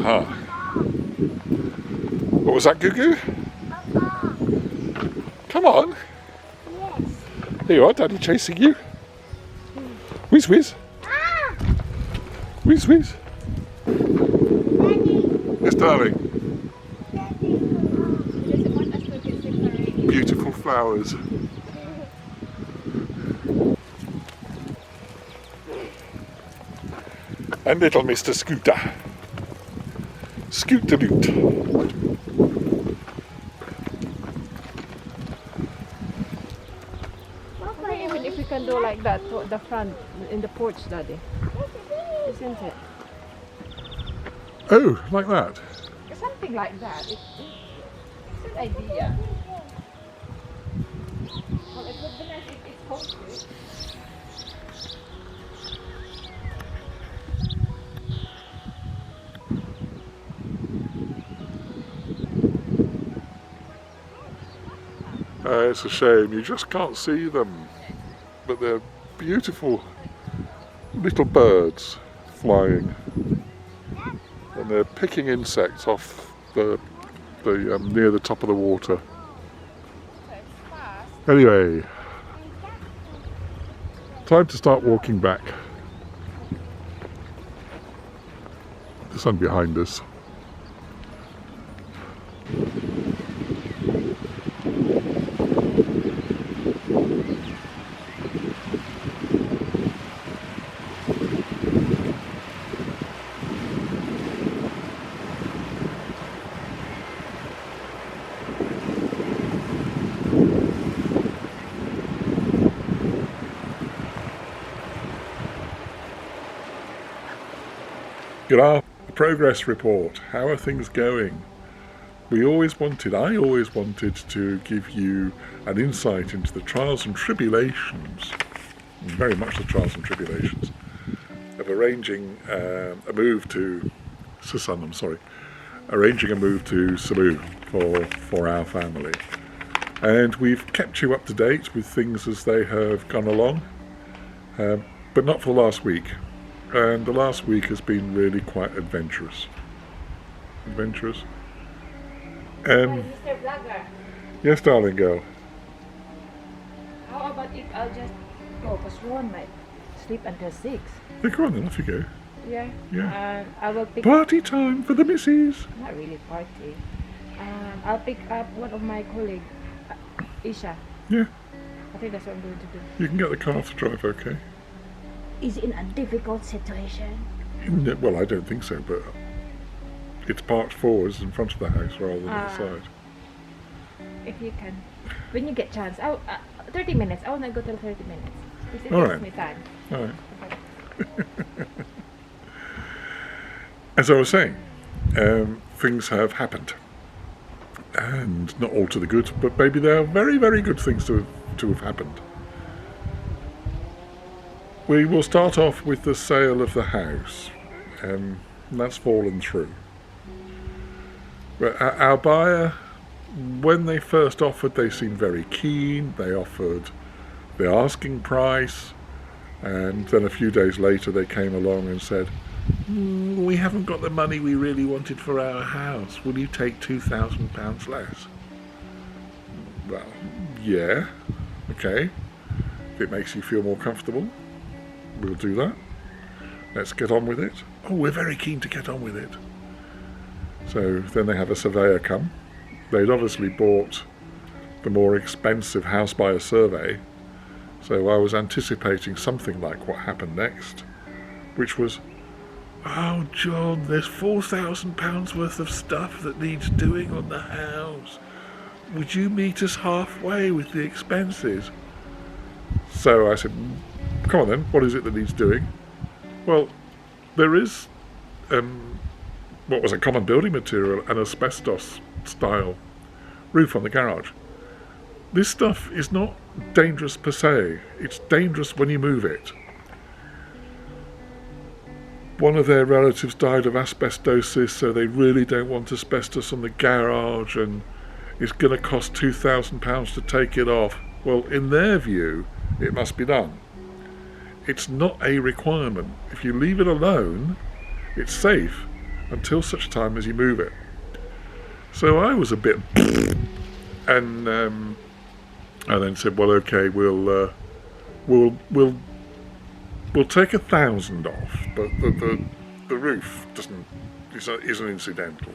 Uh-huh. What was that, Goo-Goo? Come on. Yes. There you are, Daddy chasing you. Whiz, whiz. Whiz, whiz. Daddy. Yes, darling. Daddy. Beautiful flowers. And little Mr. Scooter. Scooter-loot. Even if we can do like that to the front in the porch, Daddy. Isn't it? Oh, like that? Something like that. It's an idea. Well, it would be nice if it's concrete. It's a shame, you just can't see them. But they're beautiful little birds flying. And they're picking insects off the near the top of the water. Anyway, time to start walking back. The sun behind us. Good progress report. How are things going? I always wanted to give you an insight into the trials and tribulations, very much the trials and tribulations, of arranging a move to Cebu for our family. And we've kept you up to date with things as they have gone along, but not for the last week. And the last week has been really quite adventurous. Mr. Vlogger, Yes, darling girl. how about if I'll just go? Because Ron might sleep until 6. Yeah, go on then, off you go. Yeah. Yeah. I will pick. Party time for the missus. Not really party. I'll pick up one of my colleagues, Isha. Yeah, I think that's what I'm going to do. you can get the car to drive, okay? Is in a difficult situation. Well, I don't think so, but it's parked forwards in front of the house rather than the side. If you can, when you get chance, 30 minutes. I want to go till 30 minutes. Because it All gives right. me time. All right. As I was saying, things have happened. And not all to the good, but maybe they are very, very good things to have happened. We will start off with the sale of the house. That's fallen through. But our buyer, when they first offered, they seemed very keen. They offered the asking price, and then a few days later they came along and said, we haven't got the money we really wanted for our house. Will you take £2,000 less? Well, yeah, okay. If it makes you feel more comfortable, we'll do that. Let's get on with it. Oh, we're very keen to get on with it. So then they have a surveyor come. They'd obviously bought the more expensive house by a survey, so I was anticipating something like what happened next, which was, oh John, there's £4,000 worth of stuff that needs doing on the house. Would you meet us halfway with the expenses? So I said, come on then, what is it that needs doing? Well, there is what was a common building material, an asbestos style roof on the garage. This stuff is not dangerous per se, it's dangerous when you move it. One of their relatives died of asbestosis, so they really don't want asbestos on the garage, and it's going to cost £2,000 to take it off. Well, in their view, it must be done. It's not a requirement. If you leave it alone, it's safe, until such time as you move it. So I was a bit and I then said, well, okay, we'll take 1,000 off, but the roof isn't incidental.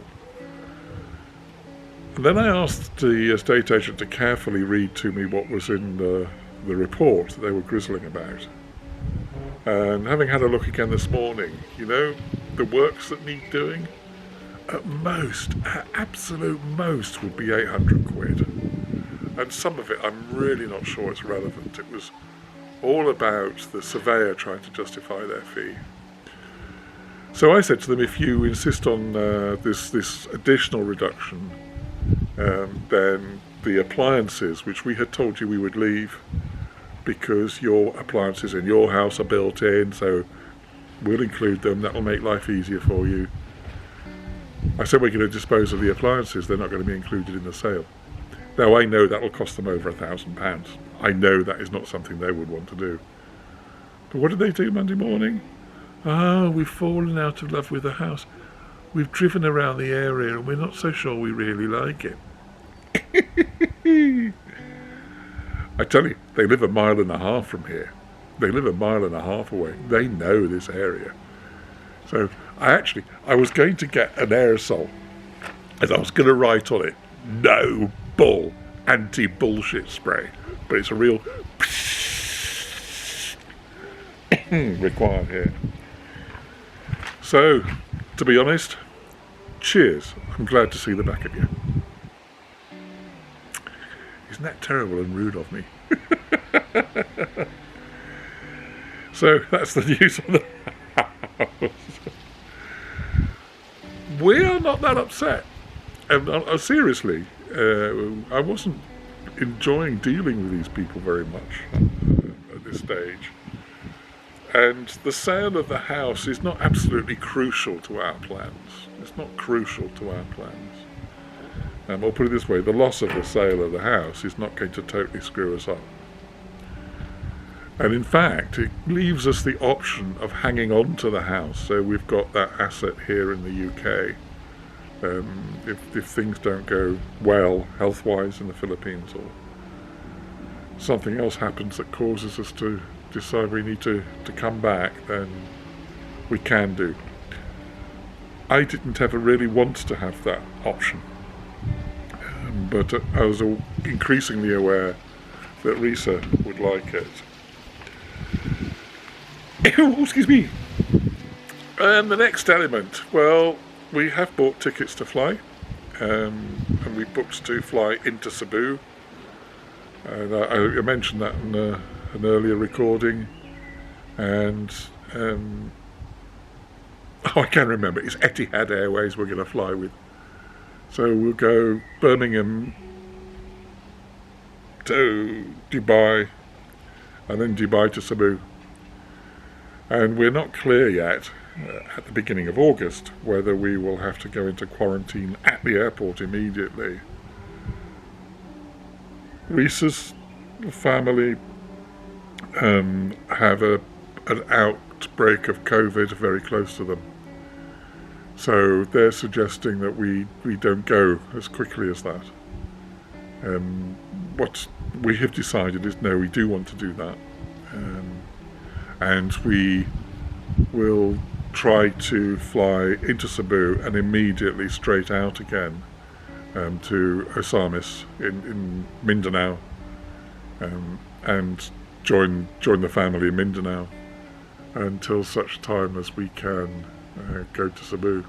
And then I asked the estate agent to carefully read to me what was in the report that they were grizzling about. And having had a look again this morning, the works that need doing, at absolute most, would be 800 quid. And some of it, I'm really not sure it's relevant. It was all about the surveyor trying to justify their fee. So I said to them, if you insist on this additional reduction, then the appliances, which we had told you we would leave, because your appliances in your house are built in, so we'll include them, that'll make life easier for you. I said we're going to dispose of the appliances, they're not going to be included in the sale. Now I know that'll cost them over £1,000. I know that is not something they would want to do. But what did they do Monday morning? We've fallen out of love with the house. We've driven around the area and we're not so sure we really like it. I tell you, they live 1.5 miles from here. They live 1.5 miles away. They know this area. So I was going to get an aerosol, and I was going to write on it, no bull, anti-bullshit spray. But it's a real required here. So, to be honest, cheers. I'm glad to see the back of you. Isn't that terrible and rude of me? So that's the news on the house. We are not that upset. And seriously, I wasn't enjoying dealing with these people very much at this stage. And the sale of the house is not absolutely crucial to our plans. It's not crucial to our plans. I'll put it this way, the loss of the sale of the house is not going to totally screw us up. And in fact, it leaves us the option of hanging on to the house. So we've got that asset here in the UK. If things don't go well health-wise in the Philippines, or something else happens that causes us to decide we need to come back, then we can do. I didn't ever really want to have that option. But I was increasingly aware that Risa would like it. Oh, excuse me. And the next element, well, we have bought tickets to fly, and we booked to fly into Cebu. And I mentioned that in an earlier recording, and I can't remember. It's Etihad Airways we're going to fly with. So we'll go Birmingham to Dubai, and then Dubai to Cebu. And we're not clear yet, at the beginning of August, whether we will have to go into quarantine at the airport immediately. Risa's family have an outbreak of COVID very close to them. So they're suggesting that we don't go as quickly as that. What we have decided is no, we do want to do that. And we will try to fly into Cebu and immediately straight out again to Osamis in Mindanao, and join the family in Mindanao until such time as we can go to Cebu.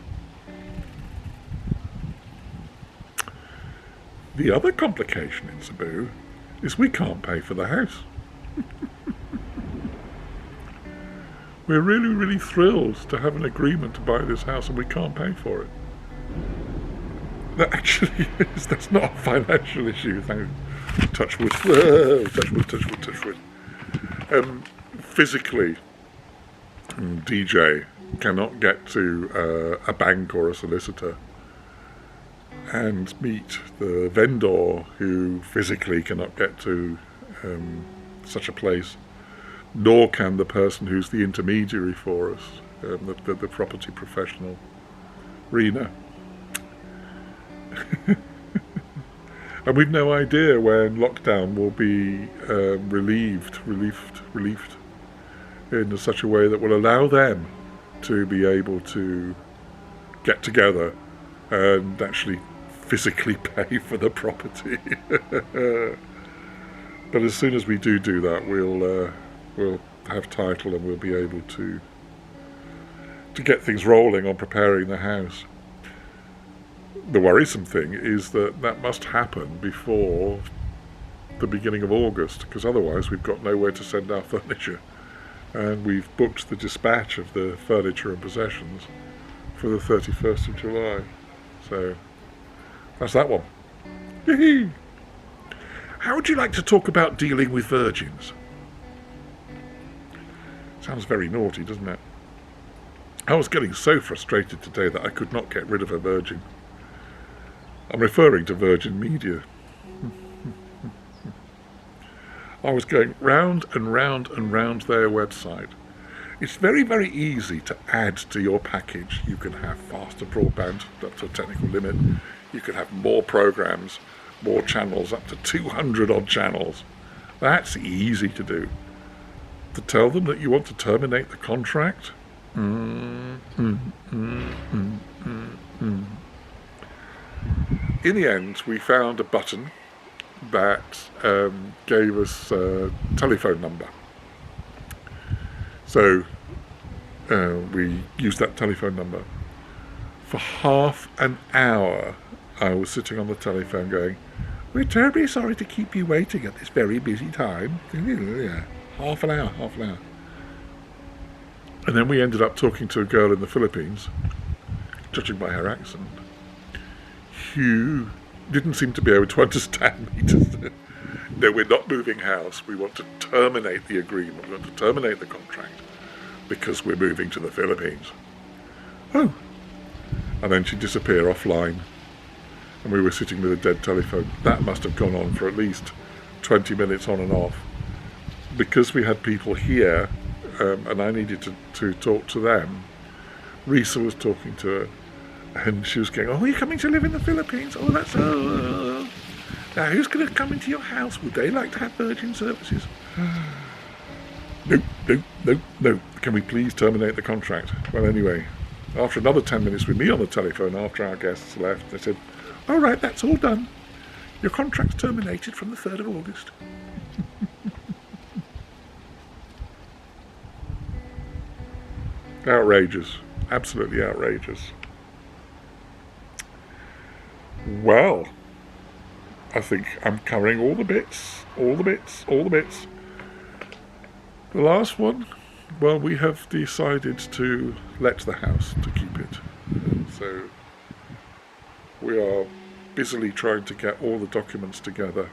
The other complication in Cebu is we can't pay for the house. We're really, really thrilled to have an agreement to buy this house, and we can't pay for it. That actually that's not a financial issue. Touch wood. Whoa, touch wood, touch wood, touch wood. Physically, DJ cannot get to a bank or a solicitor and meet the vendor who physically cannot get to such a place, nor can the person who's the intermediary for us, the property professional. Rena. And we've no idea when lockdown will be relieved in such a way that will allow them to be able to get together and actually physically pay for the property. But as soon as we do that, we'll have title and we'll be able to get things rolling on preparing the house. The worrisome thing is that must happen before the beginning of August, because otherwise we've got nowhere to send our furniture, and we've booked the dispatch of the furniture and possessions for the 31st of July. So that's that one. Yee-hee. How would you like to talk about dealing with virgins? Sounds very naughty, doesn't it? I was getting so frustrated today that I could not get rid of a virgin. I'm referring to Virgin Media. I was going round and round and round their website. It's very, very easy to add to your package. You can have faster broadband up to a technical limit. You can have more programs, more channels, up to 200 odd channels. That's easy to do. To tell them that you want to terminate the contract? In the end, we found a button that gave us a telephone number. So we used that telephone number. For half an hour, I was sitting on the telephone going, "We're terribly sorry to keep you waiting at this very busy time." Half an hour. And then we ended up talking to a girl in the Philippines, judging by her accent, who didn't seem to be able to understand me. No, we're not moving house. We want to terminate the agreement. We want to terminate the contract because we're moving to the Philippines. Oh. And then she'd disappear offline. And we were sitting with a dead telephone. That must have gone on for at least 20 minutes on and off. Because we had people here, and I needed to talk to them, Risa was talking to her. And she was going, "Oh, you're coming to live in the Philippines? Oh, that's... Now, who's going to come into your house? Would they like to have Virgin services?" No. Can we please terminate the contract? Well, anyway, after another 10 minutes with me on the telephone, after our guests left, they said, "All right, that's all done. Your contract's terminated from the 3rd of August. Outrageous. Absolutely outrageous. Well, I think I'm covering all the bits. The last one, well, we have decided to let the house, to keep it. So we are busily trying to get all the documents together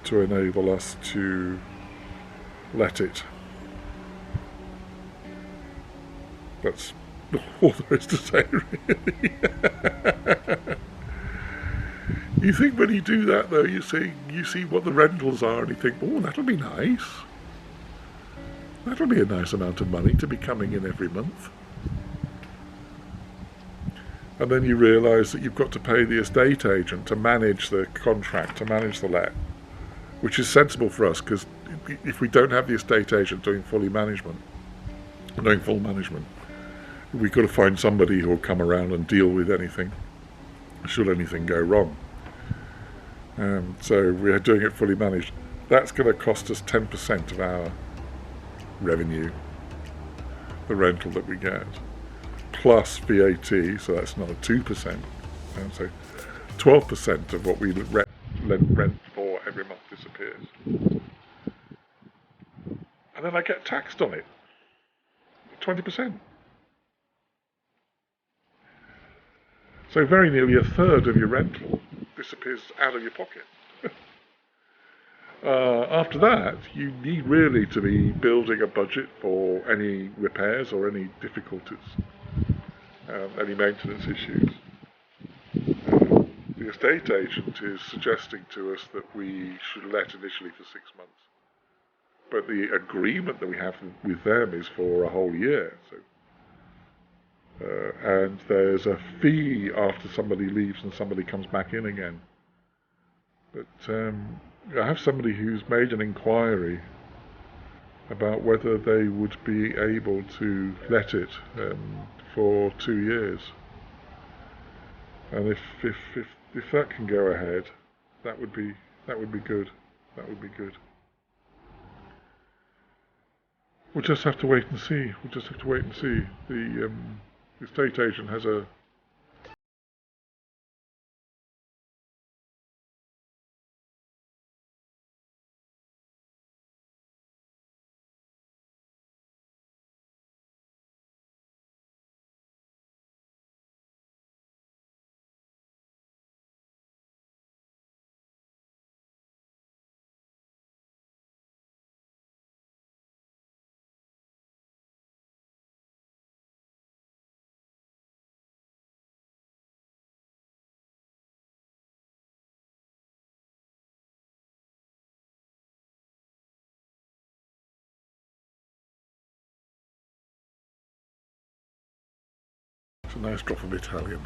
to enable us to let it. That's all there is to say, really. You think when you do that, though, you see what the rentals are, and you think, "Oh, that'll be nice. That'll be a nice amount of money to be coming in every month." And then you realise that you've got to pay the estate agent to manage the contract, to manage the let, which is sensible for us, because if we don't have the estate agent doing full management, we've got to find somebody who will come around and deal with anything, should anything go wrong. So we're doing it fully managed. That's going to cost us 10% of our revenue, the rental that we get, plus VAT, so that's another 2%. And so 12% of what we rent for every month disappears. And then I get taxed on it, 20%. So very nearly a third of your rental disappears out of your pocket. After that, you need really to be building a budget for any repairs or any difficulties, any maintenance issues. The estate agent is suggesting to us that we should let initially for 6 months. But the agreement that we have with them is for a whole year. So and there's a fee after somebody leaves and somebody comes back in again. But I have somebody who's made an inquiry about whether they would be able to let it for 2 years. And if that can go ahead, that would be good. That would be good. We'll just have to wait and see. The estate agent has a nice drop of Italian.